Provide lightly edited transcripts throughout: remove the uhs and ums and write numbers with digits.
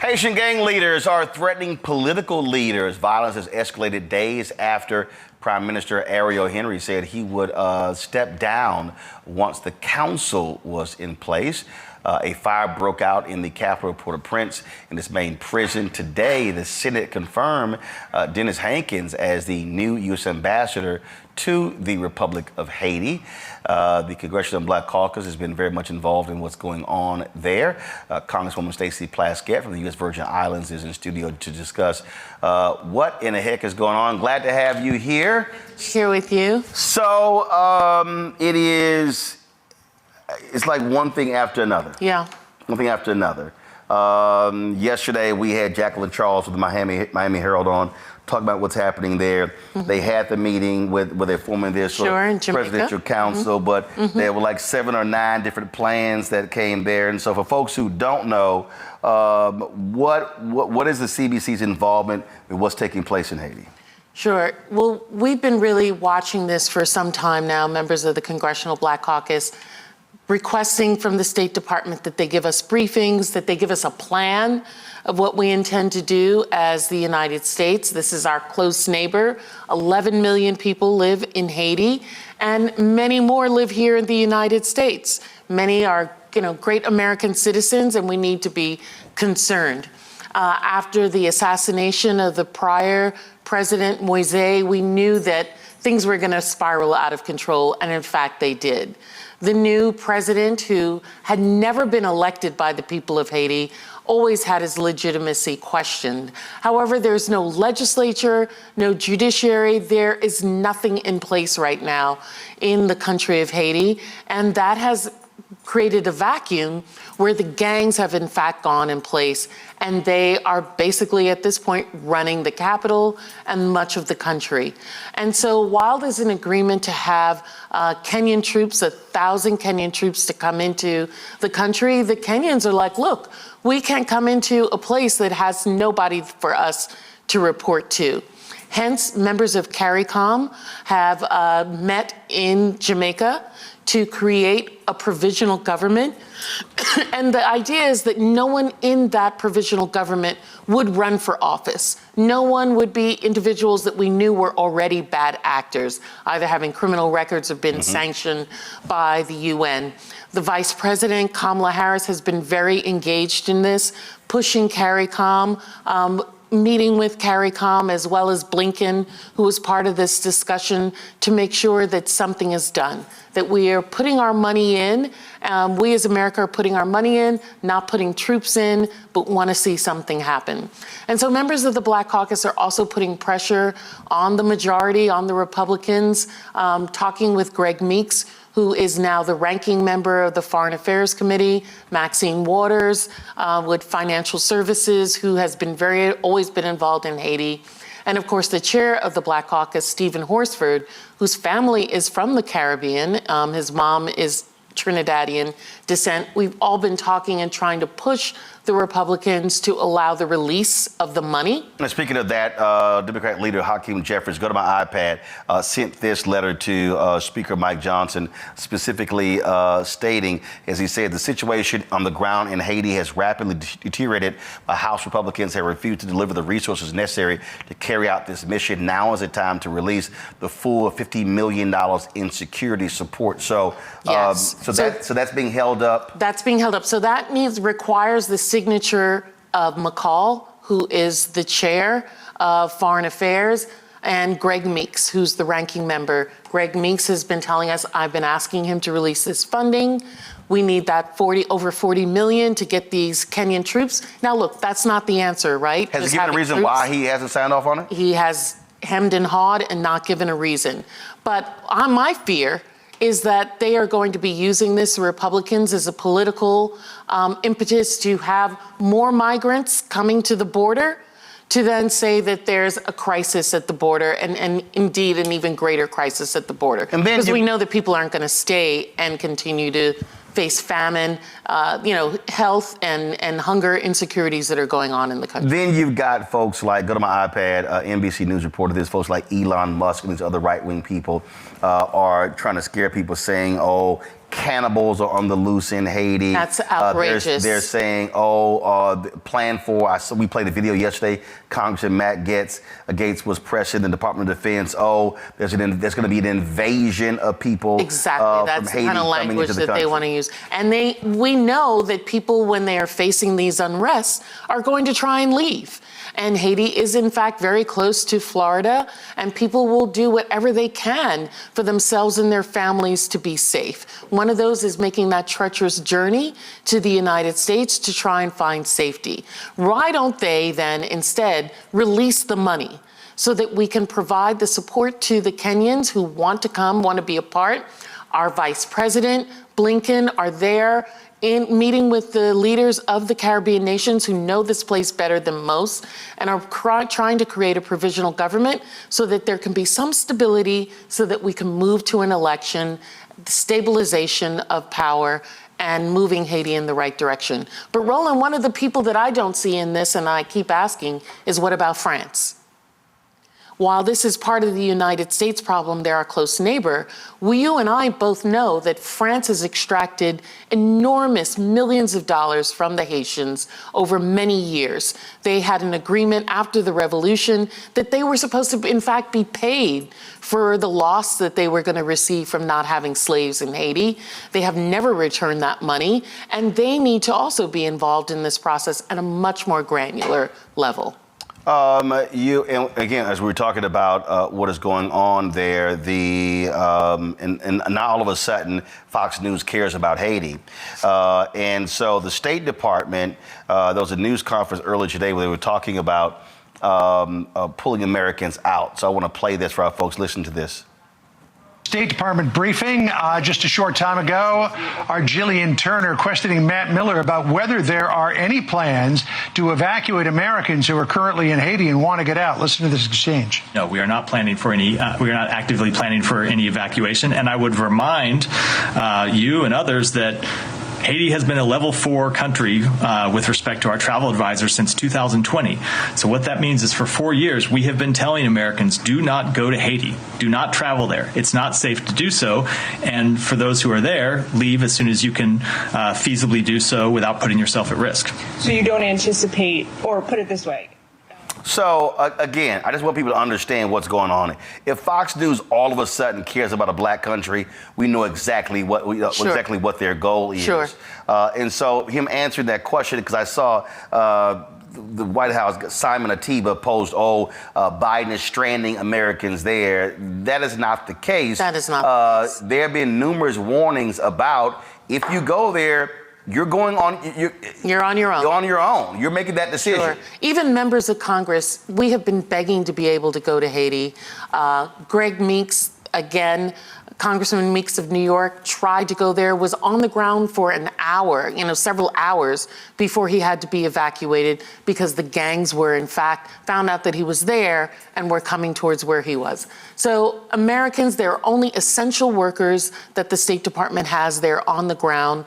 Haitian gang leaders are threatening political leaders. Violence has escalated days after Prime Minister Ariel Henry said he would step down once the council was in place. A fire broke out in the capital of Port-au-Prince in its main prison. Today, the Senate confirmed Dennis Hankins as the new U.S. ambassador to the Republic of Haiti. The Congressional Black Caucus has been very much involved in what's going on there. Congresswoman Stacey Plaskett from the U.S. Virgin Islands is in studio to discuss what in the heck is going on. Glad to have you here. Here with you. So it's like one thing after another. Yeah. One thing after another. Yesterday, we had Jacqueline Charles with the Miami Herald on, talking about what's happening there. Mm-hmm. They had the meeting where they're forming this presidential council, but there were like 7 or 9 different plans that came there. And so for folks who don't know, what is the CBC's involvement with what's taking place in Haiti? Sure. Well, we've been really watching this for some time now, members of the Congressional Black Caucus, requesting from the State Department that they give us briefings, that they give us a plan of what we intend to do as the United States. This is our close neighbor. 11 million people live in Haiti, and many more live here in the United States. Many are, great American citizens, and we need to be concerned. After the assassination of the prior President Moise, we knew that things were going to spiral out of control, and in fact, they did. The new president, who had never been elected by the people of Haiti, always had his legitimacy questioned. However, there's no legislature, no judiciary. There is nothing in place right now in the country of Haiti, and that has created a vacuum where the gangs have in fact gone in place, and they are basically at this point running the capital and much of the country. And so while there's an agreement to have Kenyan troops, 1,000 Kenyan troops to come into the country, the Kenyans are like, look, we can't come into a place that has nobody for us to report to. Hence, members of CARICOM have met in Jamaica to create a provisional government. And the idea is that no one in that provisional government would run for office. No one would be individuals that we knew were already bad actors, either having criminal records or been sanctioned by the UN. The Vice President, Kamala Harris, has been very engaged in this, pushing CARICOM, meeting with CARICOM as well as Blinken, who was part of this discussion, to make sure that something is done, that we are putting our money in. We as America are putting our money in, not putting troops in, but want to see something happen. And so members of the Black Caucus are also putting pressure on the majority, on the Republicans, talking with Greg Meeks, who is now the ranking member of the Foreign Affairs Committee, Maxine Waters with Financial Services, who has been always been involved in Haiti. And of course, the chair of the Black Caucus, Stephen Horsford, whose family is from the Caribbean. His mom is Trinidadian descent. We've all been talking and trying to push the Republicans to allow the release of the money. And speaking of that, Democrat leader Hakeem Jeffries, go to my iPad, sent this letter to Speaker Mike Johnson, specifically stating, as he said, the situation on the ground in Haiti has rapidly deteriorated. House Republicans have refused to deliver the resources necessary to carry out this mission. Now is the time to release the full $50 million in security support. So, yes. So that's being held up. That's being held up. So that requires the signature of McCall, who is the chair of Foreign Affairs, and Greg Meeks, who's the ranking member. Greg Meeks has been telling us, I've been asking him to release this funding. We need that over 40 million to get these Kenyan troops. Now, look, that's not the answer, right? Has he given a reason why he hasn't signed off on it? He has hemmed and hawed and not given a reason. But my fear is that they are going to be using this, the Republicans, as a political impetus to have more migrants coming to the border, to then say that there's a crisis at the border, and indeed an even greater crisis at the border. Because we know that people aren't going to stay and continue to face famine, health and hunger insecurities that are going on in the country. Then you've got folks like, go to my iPad, NBC News reported this, folks like Elon Musk and these other right-wing people are trying to scare people, saying, oh, cannibals are on the loose in Haiti. That's outrageous. They're saying, plan for, we played a video yesterday, Congressman Matt Gaetz was pressing the Department of Defense, there's going to be an invasion of people. Exactly, that's the kind of language that they want to use. And we know that people, when they are facing these unrests, are going to try and leave. And Haiti is, in fact, very close to Florida, and people will do whatever they can for themselves and their families to be safe. One of those is making that treacherous journey to the United States to try and find safety. Why don't they then instead release the money so that we can provide the support to the Kenyans who want to come, want to be a part? Our Vice President, Blinken, are there in meeting with the leaders of the Caribbean nations who know this place better than most and are trying to create a provisional government so that there can be some stability so that we can move to an election, stabilization of power, and moving Haiti in the right direction. But Roland, one of the people that I don't see in this, and I keep asking, is what about France? While this is part of the United States problem, they're our close neighbor, you and I both know that France has extracted enormous millions of dollars from the Haitians over many years. They had an agreement after the revolution that they were supposed to, in fact, be paid for the loss that they were going to receive from not having slaves in Haiti. They have never returned that money, and they need to also be involved in this process at a much more granular level. And again, as we were talking about what is going on there, and now all of a sudden Fox News cares about Haiti. And so the State Department, there was a news conference earlier today where they were talking about pulling Americans out. So I want to play this for our folks. Listen to this. State Department briefing just a short time ago. Our Jillian Turner questioning Matt Miller about whether there are any plans to evacuate Americans who are currently in Haiti and want to get out. Listen to this exchange. No, we are not planning for any. We are not actively planning for any evacuation. And I would remind you and others that Haiti has been a level 4 country with respect to our travel advisors since 2020. So what that means is for 4 years, we have been telling Americans, do not go to Haiti. Do not travel there. It's not safe to do so. And for those who are there, leave as soon as you can feasibly do so without putting yourself at risk. So you don't anticipate, or put it this way. So, again, I just want people to understand what's going on. If Fox News all of a sudden cares about a black country, we know exactly what exactly what their goal is. Sure. And so him answering that question, because I saw the White House, Simon Atiba posed, Biden is stranding Americans there. That is not the case. That is not the case. There have been numerous warnings about if you go there, you're going on. You're on your own. You're on your own. You're making that decision. Sure. Even members of Congress, we have been begging to be able to go to Haiti. Greg Meeks, again, Congressman Meeks of New York, tried to go there, was on the ground for an hour, several hours before he had to be evacuated because the gangs were, in fact, found out that he was there and were coming towards where he was. So Americans, there are only essential workers that the State Department has there on the ground.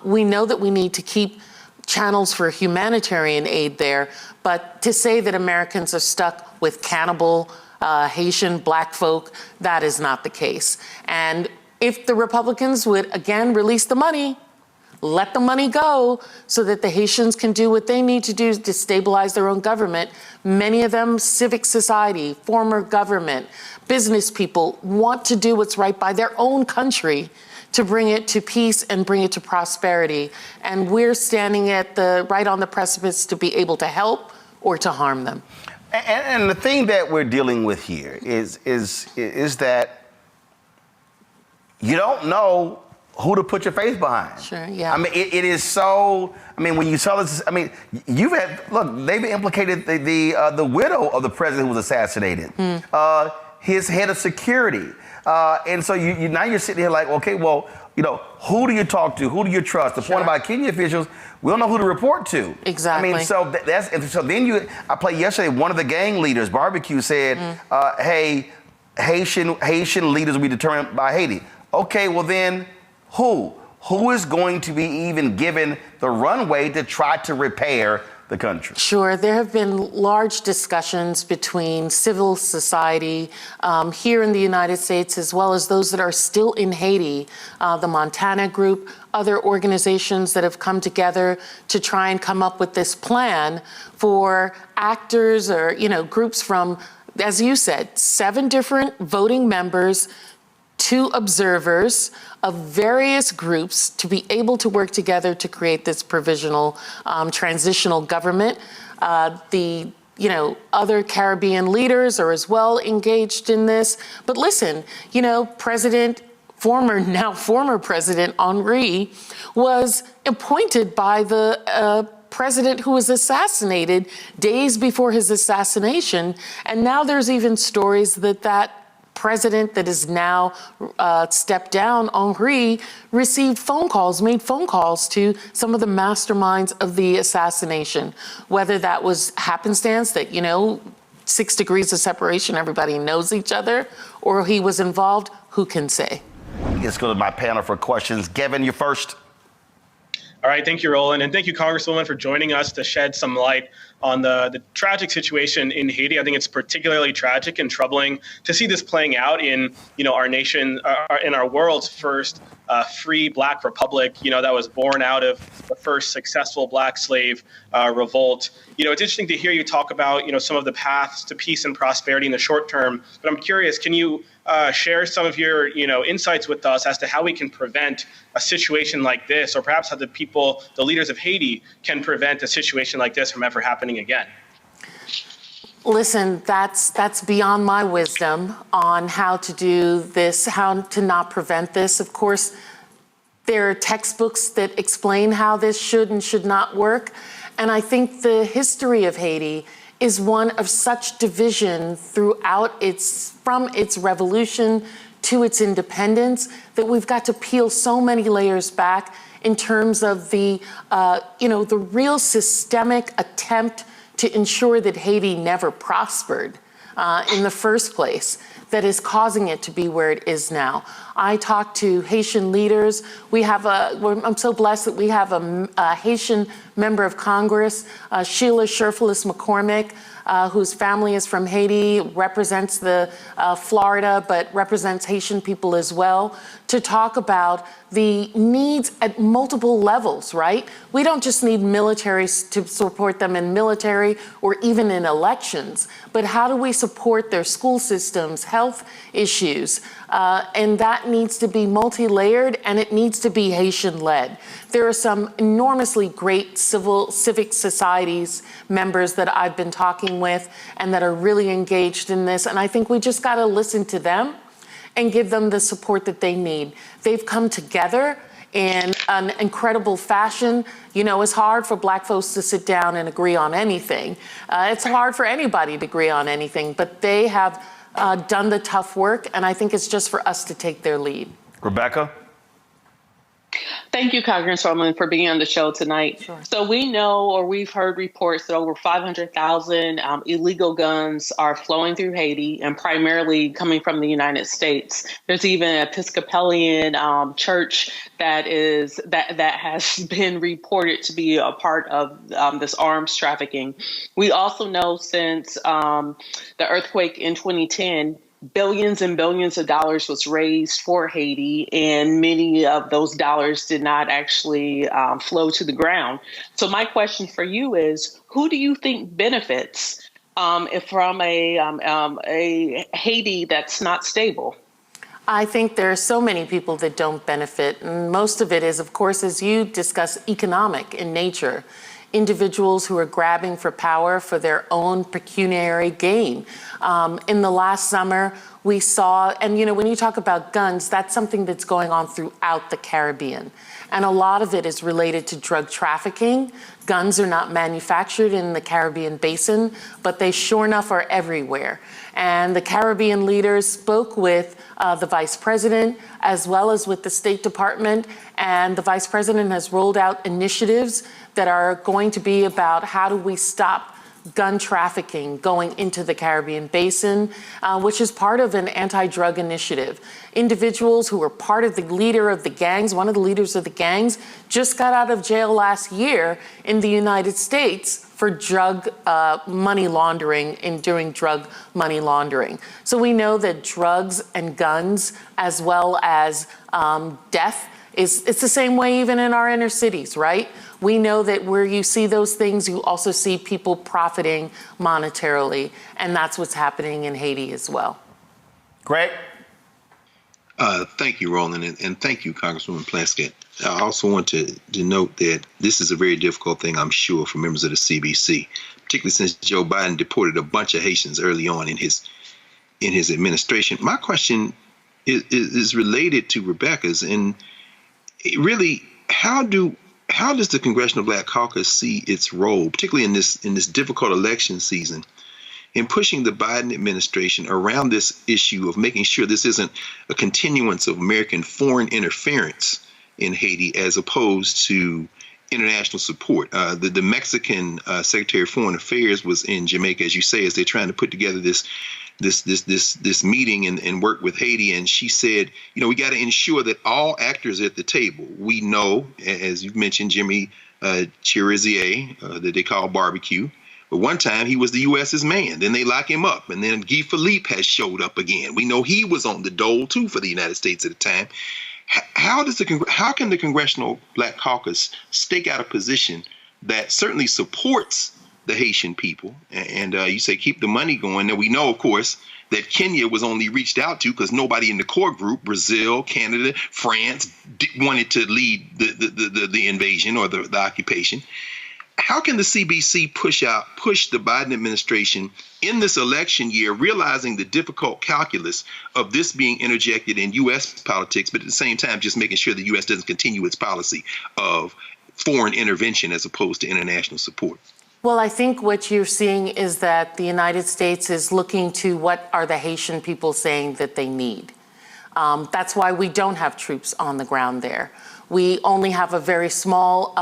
We know that we need to keep channels for humanitarian aid there, but to say that Americans are stuck with cannibal Haitian black folk, that is not the case. And if the Republicans would, again, release the money, let the money go so that the Haitians can do what they need to do to stabilize their own government. Many of them, civic society, former government, business people want to do what's right by their own country to bring it to peace and bring it to prosperity. And we're standing right on the precipice to be able to help or to harm them. And the thing that we're dealing with here is that you don't know who to put your face behind. Sure, yeah. I mean, it is so. I mean, when you saw this, I mean, they've implicated the widow of the president who was assassinated, his head of security, and so now you're sitting here like, okay, well, who do you talk to? Who do you trust? The point about Kenya officials, we don't know who to report to. Exactly. I mean, so then I played yesterday, one of the gang leaders, Barbecue, said, hey, Haitian leaders will be determined by Haiti. Okay, well then, who? Who is going to be even given the runway to try to repair the country? Sure. There have been large discussions between civil society here in the United States, as well as those that are still in Haiti, the Montana Group, other organizations that have come together to try and come up with this plan for actors or, groups from, as you said, 7 different voting members, 2 observers of various groups to be able to work together to create this provisional transitional government. The other Caribbean leaders are as well engaged in this. But listen, former President Henry was appointed by the president who was assassinated days before his assassination. And now there's even stories that president that is now stepped down, Henry, made phone calls to some of the masterminds of the assassination, whether that was happenstance that, 6 degrees of separation, everybody knows each other, or he was involved, who can say? Let's go to my panel for questions. Kevin, you're first. All right, thank you, Roland, and thank you, Congresswoman, for joining us to shed some light on the tragic situation in Haiti. I think it's particularly tragic and troubling to see this playing out in, our nation, in our world's first free Black republic, that was born out of the first successful Black slave revolt. It's interesting to hear you talk about, some of the paths to peace and prosperity in the short term. But I'm curious, can you share some of your, insights with us as to how we can prevent a situation like this, or perhaps how the leaders of Haiti can prevent a situation like this from ever happening again? Listen, that's beyond my wisdom on how to do this, how to not prevent this. Of course, there are textbooks that explain how this should and should not work. And I think the history of Haiti is one of such division throughout from its revolution to its independence, that we've got to peel so many layers back in terms of the real systemic attempt to ensure that Haiti never prospered in the first place, that is causing it to be where it is now. I talked to Haitian leaders. I'm so blessed that we have a Haitian member of Congress, Sheila Sherfilis McCormick, whose family is from Haiti, represents the Florida, but represents Haitian people as well, to talk about the needs at multiple levels, right? We don't just need military to support them in military or even in elections, but how do we support their school systems, health issues? And that needs to be multi-layered, and it needs to be Haitian-led. There are some enormously great civic societies members that I've been talking with and that are really engaged in this, and I think we just got to listen to them and give them the support that they need. They've come together in an incredible fashion. It's hard for Black folks to sit down and agree on anything. It's hard for anybody to agree on anything, but they have done the tough work, and I think it's just for us to take their lead. Rebecca? Thank you, Congresswoman, for being on the show tonight. Sure. So we know, or we've heard reports that over 500,000 illegal guns are flowing through Haiti and primarily coming from the United States. There's even an Episcopalian church that has been reported to be a part of this arms trafficking. We also know since the earthquake in 2010, billions and billions of dollars was raised for Haiti, and many of those dollars did not actually flow to the ground. So my question for you is, who do you think benefits from a Haiti that's not stable? I think there are so many people that don't benefit, and most of it is, of course, as you discuss, economic in nature. Individuals who are grabbing for power for their own pecuniary gain. In the last summer, we saw, and when you talk about guns, that's something that's going on throughout the Caribbean. And a lot of it is related to drug trafficking. Guns are not manufactured in the Caribbean basin, but they sure enough are everywhere. And the Caribbean leaders spoke with the vice president, as well as with the State Department. And the vice president has rolled out initiatives that are going to be about how do we stop gun trafficking going into the Caribbean basin, which is part of an anti-drug initiative. Individuals who were part of the leader of the gangs, one of the leaders of the gangs, just got out of jail last year in the United States for drug money laundering and doing drug money laundering. So we know that drugs and guns, as well as death, it's the same way even in our inner cities, right? We know that where you see those things, you also see people profiting monetarily, and that's what's happening in Haiti as well. Greg? Thank you, Roland, and thank you, Congresswoman Plaskett. I also want to note that this is a very difficult thing, I'm sure, for members of the CBC, particularly since Joe Biden deported a bunch of Haitians early on in his administration. My question is related to Rebecca's, and really, how does the Congressional Black Caucus see its role, particularly in this difficult election season, in pushing the Biden administration around this issue of making sure this isn't a continuance of American foreign interference in Haiti as opposed to international support? The Mexican Secretary of Foreign Affairs was in Jamaica, as you say, as they're trying to put together this meeting and work with Haiti. And she said, we got to ensure that all actors at the table. We know, as you've mentioned, Jimmy Chirizier, that they call barbecue. But one time he was the U.S.'s man. Then they lock him up. And then Guy Philippe has showed up again. We know he was on the dole, too, for the United States at the time. How can the Congressional Black Caucus stake out a position that certainly supports the Haitian people? And you say keep the money going. Now, we know, of course, that Kenya was only reached out to because nobody in the core group, Brazil, Canada, France, wanted to lead the invasion or the occupation. How can the CBC push the Biden administration in this election year, realizing the difficult calculus of this being interjected in U.S. politics, but at the same time just making sure the U.S. doesn't continue its policy of foreign intervention as opposed to international support? Well, I think what you're seeing is that the United States is looking to what are the Haitian people saying that they need. That's why we don't have troops on the ground there. We only have a very small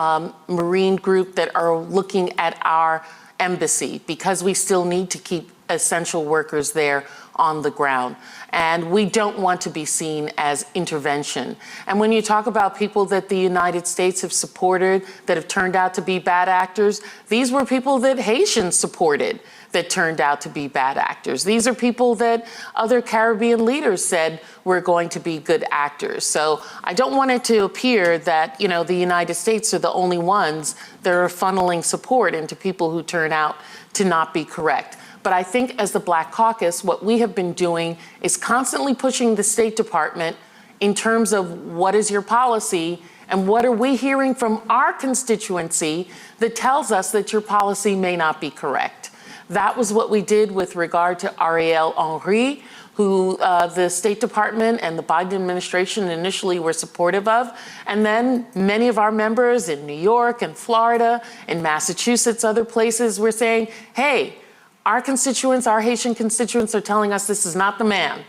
Marine group that are looking at our embassy because we still need to keep essential workers there on the ground. And we don't want to be seen as intervention. And when you talk about people that the United States have supported that have turned out to be bad actors, these were people that Haitians supported that turned out to be bad actors. These are people that other Caribbean leaders said were going to be good actors. So I don't want it to appear that, the United States are the only ones that are funneling support into people who turn out to not be correct. But I think as the Black Caucus, what we have been doing is constantly pushing the State Department in terms of what is your policy and what are we hearing from our constituency that tells us that your policy may not be correct. That was what we did with regard to Ariel Henry, who the State Department and the Biden administration initially were supportive of. And then many of our members in New York and Florida and Massachusetts, other places, were saying, hey, our constituents, our Haitian constituents are telling us this is not the man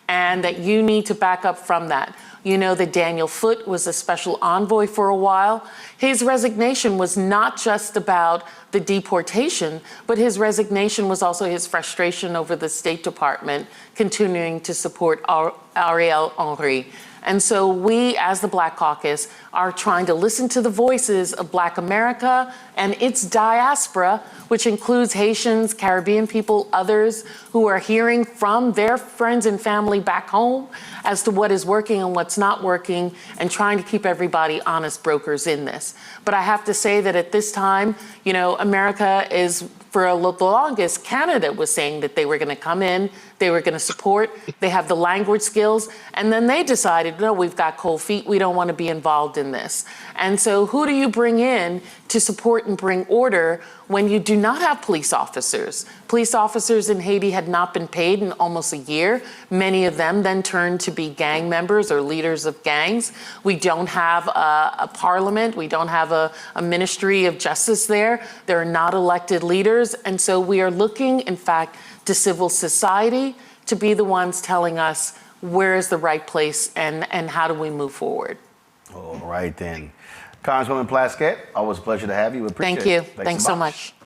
and that you need to back up from that. You know that Daniel Foote was a special envoy for a while. His resignation was not just about the deportation, but his resignation was also his frustration over the State Department continuing to support Ariel Henry. And so we, as the Black Caucus, are trying to listen to the voices of Black America and its diaspora, which includes Haitians, Caribbean people, others who are hearing from their friends and family back home as to what is working and what's not working, and trying to keep everybody honest brokers in this. But I have to say that at this time, America is, for the longest, Canada was saying that they were going to come in, they were going to support, they have the language skills, and then they decided, no, we've got cold feet, we don't want to be involved in this. And so who do you bring in to support and bring order when you do not have police officers? Police officers in Haiti had not been paid in almost a year. Many of them then turned to be gang members or leaders of gangs. We don't have a parliament. We don't have a ministry of justice there. There are not elected leaders. And so we are looking, in fact, to civil society to be the ones telling us where is the right place and how do we move forward. All right, then. Congresswoman Plaskett, always a pleasure to have you. We appreciate Thank you. it. Thanks so much.